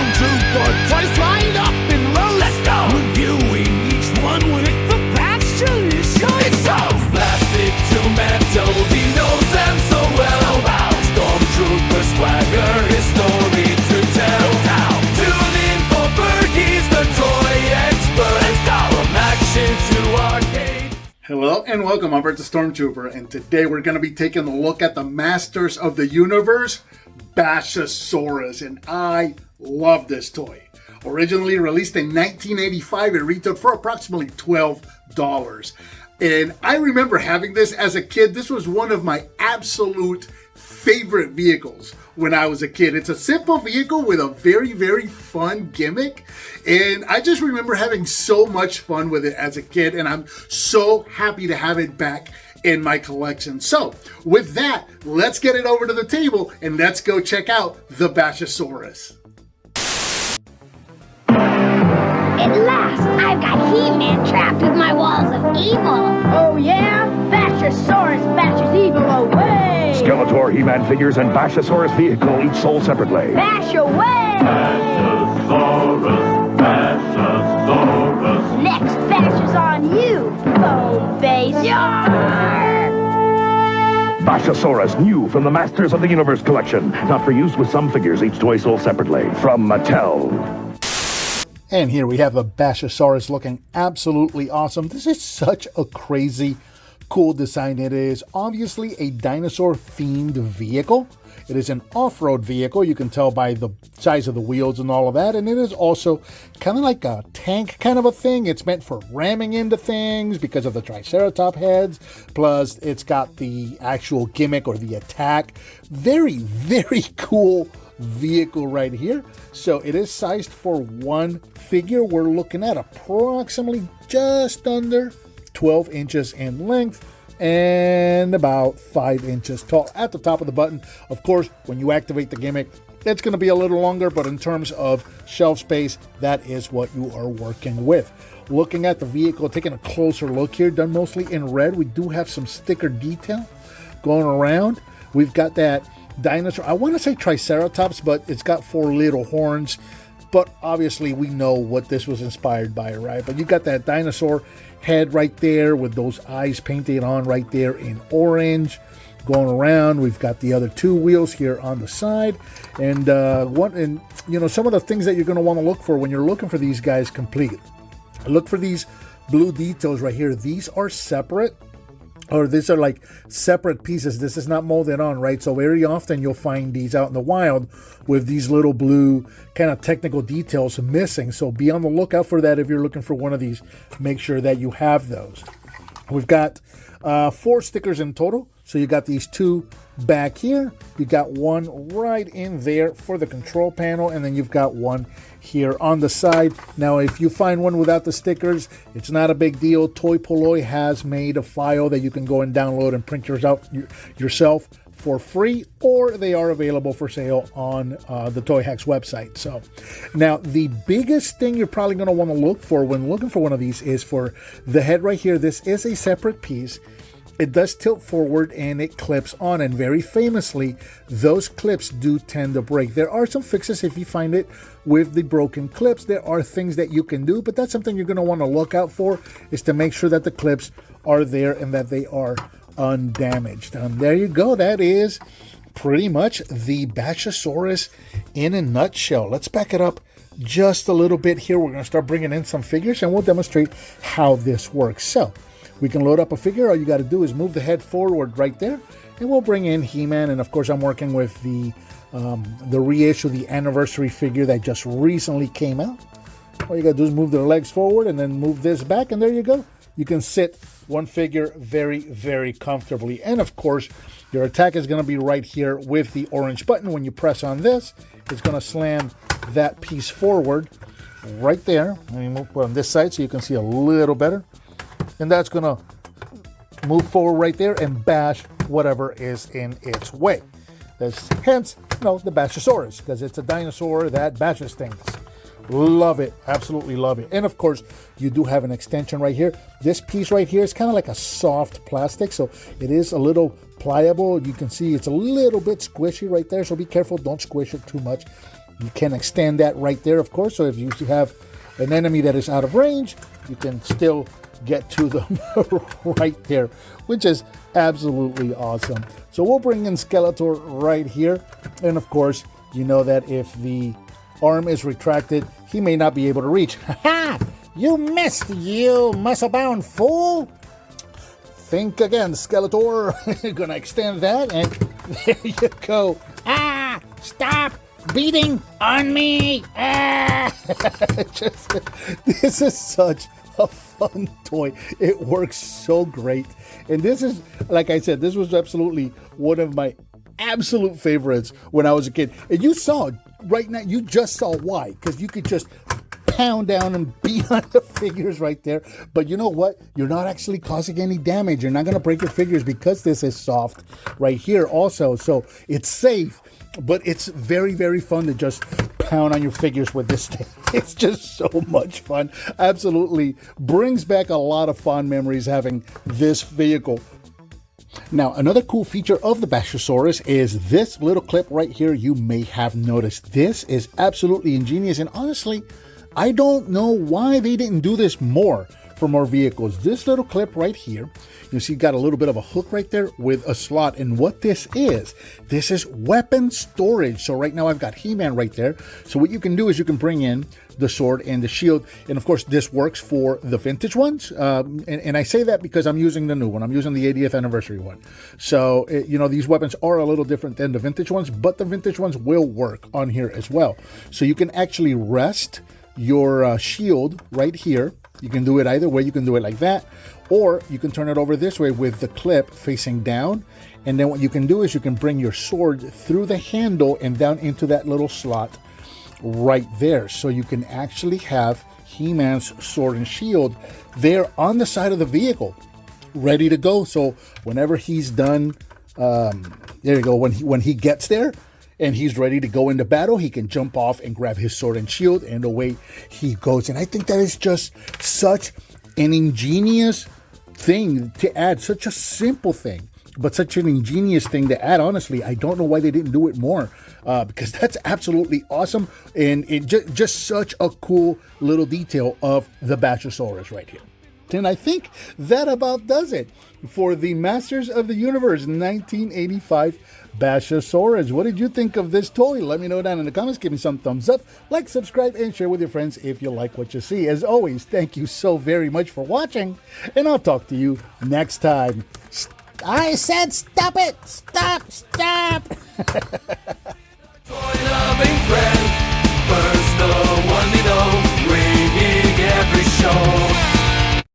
Stormtrooper twice lined up in rows. Let's go! Reviewing each one with the passion showing so. Plastic to metal, he knows them so well. Stormtrooper swagger, his story to tell. Tune in for Bert, he's the toy expert. Let's go! From action to arcade. Hello and welcome, I'm Bert the Stormtrooper, and today we're going to be taking a look at the Masters of the Universe BASHASAURUS, and I love this toy. Originally released in 1985, it retailed for approximately $12. And I remember having this as a kid. This was one of my absolute favorite vehicles when I was a kid. It's a simple vehicle with a very, very fun gimmick. And I just remember having so much fun with it as a kid. And I'm so happy to have it back in my collection. So with that, let's get it over to the table and let's go check out the BASHASAURUS. At last, I've got He-Man trapped with my walls of evil. Oh yeah? BASHASAURUS bashes evil away! Skeletor, He-Man figures, and BASHASAURUS vehicle, each sold separately. Bash away! BASHASAURUS, BASHASAURUS. Next bash is on you, bone face. Yarr! BASHASAURUS, new from the Masters of the Universe collection. Not for use with some figures, each toy sold separately. From Mattel. And here we have the BASHASAURUS looking absolutely awesome. This is such a crazy, cool design. It is obviously a dinosaur-themed vehicle. It is an off-road vehicle. You can tell by the size of the wheels and all of that. And it is also kind of like a tank kind of a thing. It's meant for ramming into things because of the Triceratops heads. Plus, it's got the actual gimmick or the attack. Very, very cool vehicle right here. So it is sized for one figure. We're looking at approximately just under 12 inches in length and about 5 inches tall at the top of the button. Of course, when you activate the gimmick, it's going to be a little longer, but in terms of shelf space, that is what you are working with. Looking at the vehicle, taking a closer look here, done mostly in red. We do have some sticker detail going around. We've got that dinosaur, I want to say Triceratops, but it's got 4 little horns. But obviously we know what this was inspired by, right? But you got that dinosaur head right there with those eyes painted on right there in orange. Going around, we've got the other 2 wheels here on the side, and you know, some of the things that you're going to want to look for when you're looking for these guys complete. Look for these blue details right here. These are separate. Or these are like separate pieces. This is not molded on, right? So very often you'll find these out in the wild with these little blue kind of technical details missing. So be on the lookout for that if you're looking for one of these. Make sure that you have those. We've got 4 stickers in total. So you got these 2 back here. You got one right in there for the control panel. And then you've got one here on the side. Now, if you find one without the stickers, it's not a big deal. Toy Polloi has made a file that you can go and download and print yourself for free, or they are available for sale on the Toy Hacks website. So now the biggest thing you're probably going to want to look for when looking for one of these is for the head right here. This is a separate piece. It does tilt forward and it clips on, and very famously, those clips do tend to break. There are some fixes if you find it with the broken clips. There are things that you can do, but that's something you're going to want to look out for, is to make sure that the clips are there and that they are undamaged. There you go. That is pretty much the BASHASAURUS in a nutshell. Let's back it up just a little bit here. We're going to start bringing in some figures and we'll demonstrate how this works. So we can load up a figure. All you got to do is move the head forward right there, and we'll bring in He-Man. And of course, I'm working with the reissue, the anniversary figure that just recently came out. All you got to do is move the legs forward and then move this back, and there you go. You can sit one figure very, very comfortably. And of course, your attack is going to be right here with the orange button. When you press on this, it's going to slam that piece forward right there. Let me move on this side so you can see a little better. And that's going to move forward right there and bash whatever is in its way. That's hence, the BASHASAURUS, because it's a dinosaur that bashes things. Love it. Absolutely love it. And of course, you do have an extension right here. This piece right here is kind of like a soft plastic, so it is a little pliable. You can see it's a little bit squishy right there, so be careful. Don't squish it too much. You can extend that right there, of course. So if you have an enemy that is out of range, you can still get to them right there, which is absolutely awesome. So we'll bring in Skeletor right here. And of course, you know that if the arm is retracted, he may not be able to reach. Ha! You missed, you muscle-bound fool! Think again, Skeletor. You're gonna extend that, and there you go. Ah! Stop beating on me! Ah! This is such a fun toy. It works so great. And this is, like I said, this was absolutely one of my absolute favorites when I was a kid. And you saw right now, you just saw why, because you could just pound down and beat on the figures right there. But you know what? You're not actually causing any damage. You're not going to break your figures because this is soft right here also. So it's safe, but it's very, very fun to just pound on your figures with this thing. It's just so much fun. Absolutely brings back a lot of fond memories having this vehicle. Now, another cool feature of the Bashasaurus is this little clip right here. You may have noticed. This is absolutely ingenious, and honestly, I don't know why they didn't do this more for more vehicles. This little clip right here, you see got a little bit of a hook right there with a slot. And what this is weapon storage. So right now I've got He-Man right there. So what you can do is you can bring in the sword and the shield. And of course, this works for the vintage ones. And I say that because I'm using the new one. I'm using the 80th anniversary one. So, you know, these weapons are a little different than the vintage ones, but the vintage ones will work on here as well. So you can actually rest your shield right here. You can do it either way. You can do it like that, or you can turn it over this way with the clip facing down. And then what you can do is you can bring your sword through the handle and down into that little slot right there. So you can actually have He-Man's sword and shield there on the side of the vehicle, ready to go. So whenever he's done, there you go. When he gets there, and he's ready to go into battle, he can jump off and grab his sword and shield, and away he goes. And I think that is just such an ingenious thing to add, such a simple thing, but such an ingenious thing to add. Honestly, I don't know why they didn't do it more, because that's absolutely awesome, and it just such a cool little detail of the Bashasaurus right here. And I think that about does it for the Masters of the Universe 1985 Bashasaurus. What did you think of this toy? Let me know down in the comments. Give me some thumbs up, like, subscribe, and share with your friends if you like what you see. As always, thank you so very much for watching, and I'll talk to you next time. I said stop it! Stop! Toy loving friend.